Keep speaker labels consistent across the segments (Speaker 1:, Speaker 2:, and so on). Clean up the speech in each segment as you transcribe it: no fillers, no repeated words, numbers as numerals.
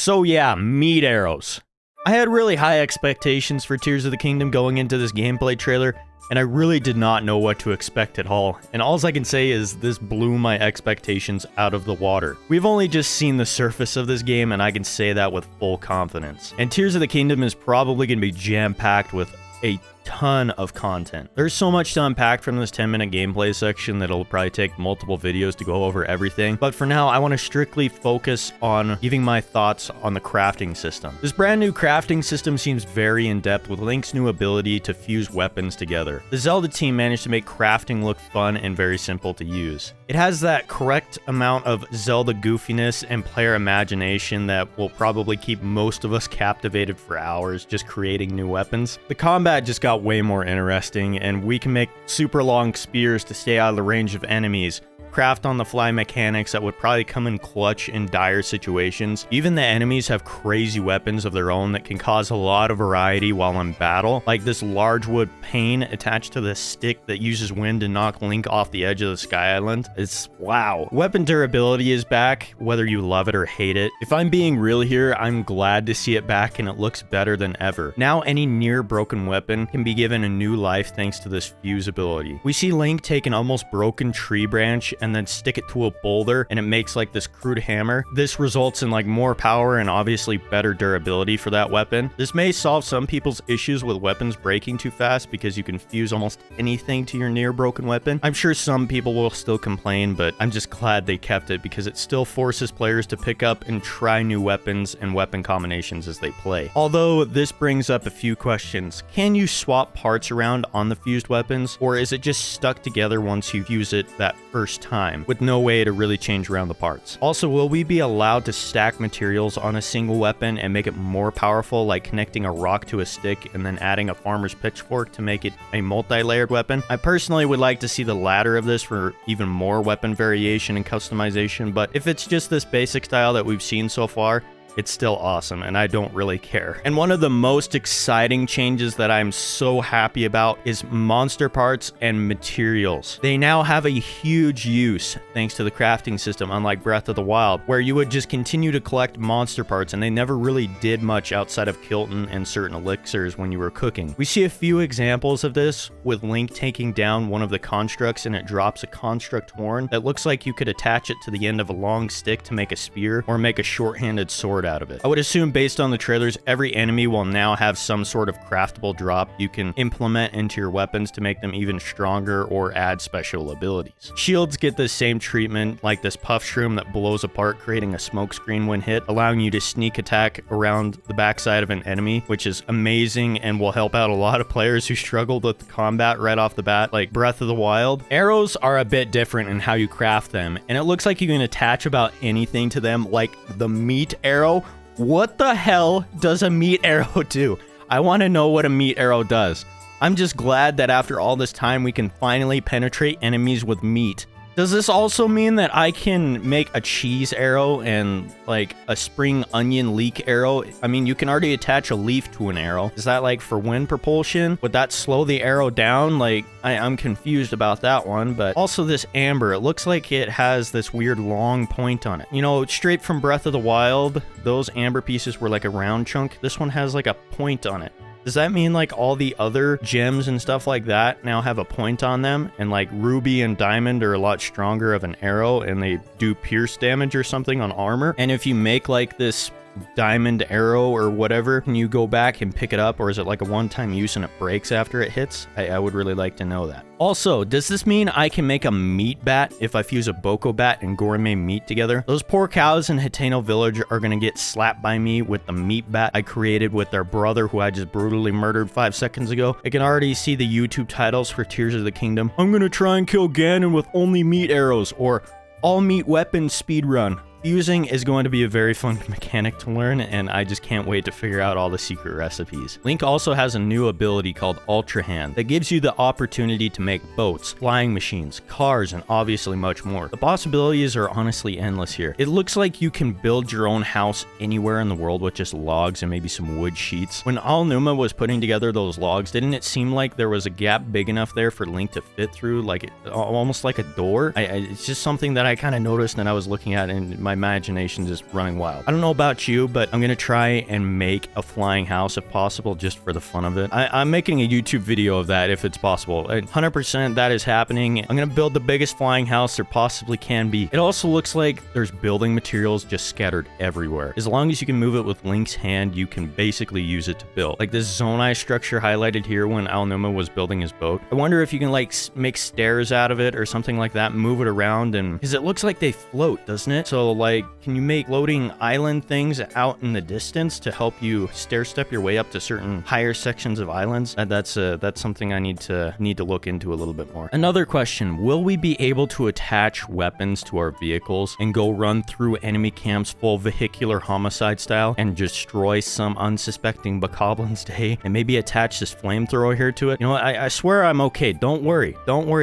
Speaker 1: So yeah, meat arrows. I had really high expectations for Tears of the Kingdom going into this gameplay trailer, and I really did not know what to expect at all. And all I can say is this blew my expectations out of the water. We've only just seen the surface of this game, and I can say that with full confidence. And Tears of the Kingdom is probably going to be jam-packed with a ton of content. There's so much to unpack from this 10-minute gameplay section that it'll probably take multiple videos to go over everything, but for now I want to strictly focus on giving my thoughts on the crafting system. This brand new crafting system seems very in-depth with Link's new ability to fuse weapons together. The Zelda team managed to make crafting look fun and very simple to use. It has that correct amount of Zelda goofiness and player imagination that will probably keep most of us captivated for hours just creating new weapons. The combat just got way more interesting, and we can make super long spears to stay out of the range of enemies, craft on the fly mechanics that would probably come in clutch in dire situations. Even the enemies have crazy weapons of their own that can cause a lot of variety while in battle, like this large wood pane attached to the stick that uses wind to knock Link off the edge of the Sky Island. It's wow. Weapon durability is back, whether you love it or hate it. If I'm being real here, I'm glad to see it back, and it looks better than ever. Now any near broken weapon can be given a new life thanks to this fuse ability. We see Link take an almost broken tree branch and then stick it to a boulder, and it makes like this crude hammer. This results in like more power and obviously better durability for that weapon. This may solve some people's issues with weapons breaking too fast because you can fuse almost anything to your near broken weapon. I'm sure some people will still complain, but I'm just glad they kept it because it still forces players to pick up and try new weapons and weapon combinations as they play. Although this brings up a few questions. Can you swap parts around on the fused weapons, or is it just stuck together once you fuse it that first time with no way to really change around the parts? Also, will we be allowed to stack materials on a single weapon and make it more powerful, like connecting a rock to a stick and then adding a farmer's pitchfork to make it a multi-layered weapon? I personally would like to see the latter of this for even more weapon variation and customization, but if it's just this basic style that we've seen so far, it's still awesome, and I don't really care. And one of the most exciting changes that I'm so happy about is monster parts and materials. They now have a huge use thanks to the crafting system, unlike Breath of the Wild, where you would just continue to collect monster parts and they never really did much outside of Kilton and certain elixirs when you were cooking. We see a few examples of this with Link taking down one of the constructs, and it drops a construct horn that looks like you could attach it to the end of a long stick to make a spear or make a short-handed sword out of it. I would assume based on the trailers, every enemy will now have some sort of craftable drop you can implement into your weapons to make them even stronger or add special abilities. Shields get the same treatment, like this puff shroom that blows apart, creating a smoke screen when hit, allowing you to sneak attack around the backside of an enemy, which is amazing and will help out a lot of players who struggled with combat right off the bat, like Breath of the Wild. Arrows are a bit different in how you craft them, and it looks like you can attach about anything to them, like the meat arrow. What the hell does a meat arrow do? I want to know what a meat arrow does. I'm just glad that after all this time we can finally penetrate enemies with meat. Does this also mean that I can make a cheese arrow and like a spring onion leek arrow? I mean, you can already attach a leaf to an arrow. Is that like for wind propulsion? Would that slow the arrow down? Like, I'm confused about that one. But also this amber, it looks like it has this weird long point on it. You know, straight from Breath of the Wild, those amber pieces were like a round chunk. This one has like a point on it. Does that mean like all the other gems and stuff like that now have a point on them, and like ruby and diamond are a lot stronger of an arrow and they do pierce damage or something on armor? And if you make like this diamond arrow or whatever, can you go back and pick it up, or is it like a one-time use and it breaks after it hits? I would really like to know that. Also, does this mean I can make a meat bat if I fuse a boko bat and gourmet meat together? Those poor cows in Hateno Village are gonna get slapped by me with the meat bat I created with their brother who I just brutally murdered 5 seconds ago. I can already see the YouTube titles for Tears of the Kingdom. I'm gonna try and kill Ganon with only meat arrows, or all meat weapons speedrun. Fusing is going to be a very fun mechanic to learn, and I just can't wait to figure out all the secret recipes. Link also has a new ability called Ultra Hand that gives you the opportunity to make boats, flying machines, cars, and obviously much more. The possibilities are honestly endless here. It looks like you can build your own house anywhere in the world with just logs and maybe some wood sheets. When Alnuma was putting together those logs, didn't it seem like there was a gap big enough there for Link to fit through, like almost like a door? It's just something that I kind of noticed and I was looking at, and my my imagination just running wild. I don't know about you, but I'm gonna try and make a flying house if possible, just for the fun of it. I'm making a YouTube video of that if it's possible. 100% that is happening. I'm gonna build the biggest flying house there possibly can be. It also looks like there's building materials just scattered everywhere. As long as you can move it with Link's hand, you can basically use it to build. Like this Zonai structure highlighted here when Aonuma was building his boat. I wonder if you can like make stairs out of it or something like that, move it around, and because it looks like they float, doesn't it? So like, can you make floating island things out in the distance to help you stair step your way up to certain higher sections of islands? That's something I need to look into a little bit more. Another question, will we be able to attach weapons to our vehicles and go run through enemy camps full vehicular homicide style and destroy some unsuspecting bokoblins day and maybe attach this flamethrower here to it? You know what, I swear I'm okay. Don't worry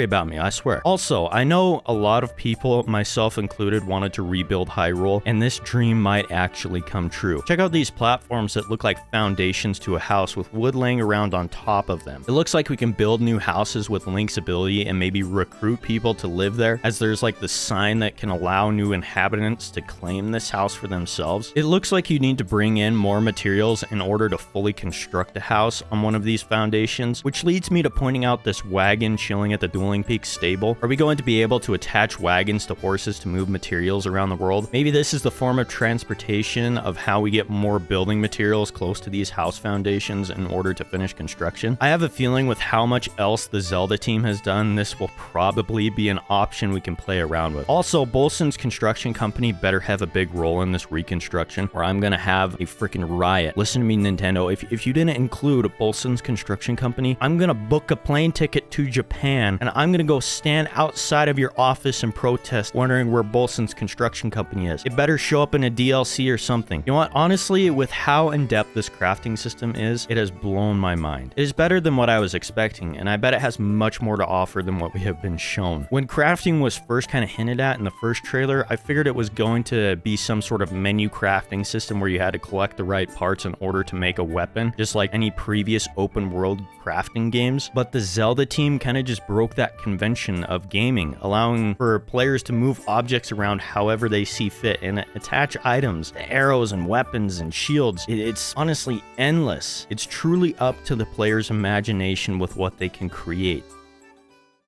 Speaker 1: about me, I swear. Also, I know a lot of people, myself included, wanted to rebuild Hyrule, and this dream might actually come true. Check out these platforms that look like foundations to a house with wood laying around on top of them. It looks like we can build new houses with Link's ability and maybe recruit people to live there, as there's like the sign that can allow new inhabitants to claim this house for themselves. It looks like you need to bring in more materials in order to fully construct a house on one of these foundations, which leads me to pointing out this wagon chilling at the Dueling Peaks stable. Are we going to be able to attach wagons to horses to move materials around the world? Maybe this is the form of transportation of how we get more building materials close to these house foundations in order to finish construction. I have a feeling with how much else the Zelda team has done, this will probably be an option we can play around with. Also, Bolson's construction company better have a big role in this reconstruction, or I'm gonna have a freaking riot. Listen to me, Nintendo. If you didn't include Bolson's construction company, I'm gonna book a plane ticket to Japan, and I'm gonna go stand outside of your office and protest, wondering where Bolson's construction company is. It better show up in a DLC or something. You know what? Honestly, with how in-depth this crafting system is, it has blown my mind. It is better than what I was expecting, and I bet it has much more to offer than what we have been shown. When crafting was first kind of hinted at in the first trailer, I figured it was going to be some sort of menu crafting system where you had to collect the right parts in order to make a weapon, just like any previous open world crafting games. But the Zelda team kind of just broke that convention of gaming, allowing for players to move objects around however they see fit and attach items, arrows and weapons and shields. It's honestly endless. It's truly up to the player's imagination with what they can create.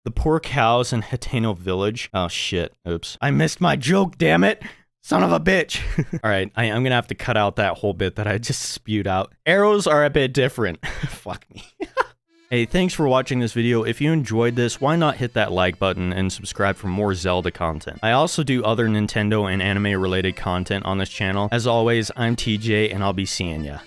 Speaker 1: The poor cows in Hateno Village. Oh shit, oops. I missed my joke, damn it! Son of a bitch. Alright, I'm gonna have to cut out that whole bit that I just spewed out. Arrows are a bit different. Fuck me. Hey, thanks for watching this video. If you enjoyed this, why not hit that like button and subscribe for more Zelda content. I also do other Nintendo and anime related content on this channel. As always, I'm TJ and I'll be seeing ya.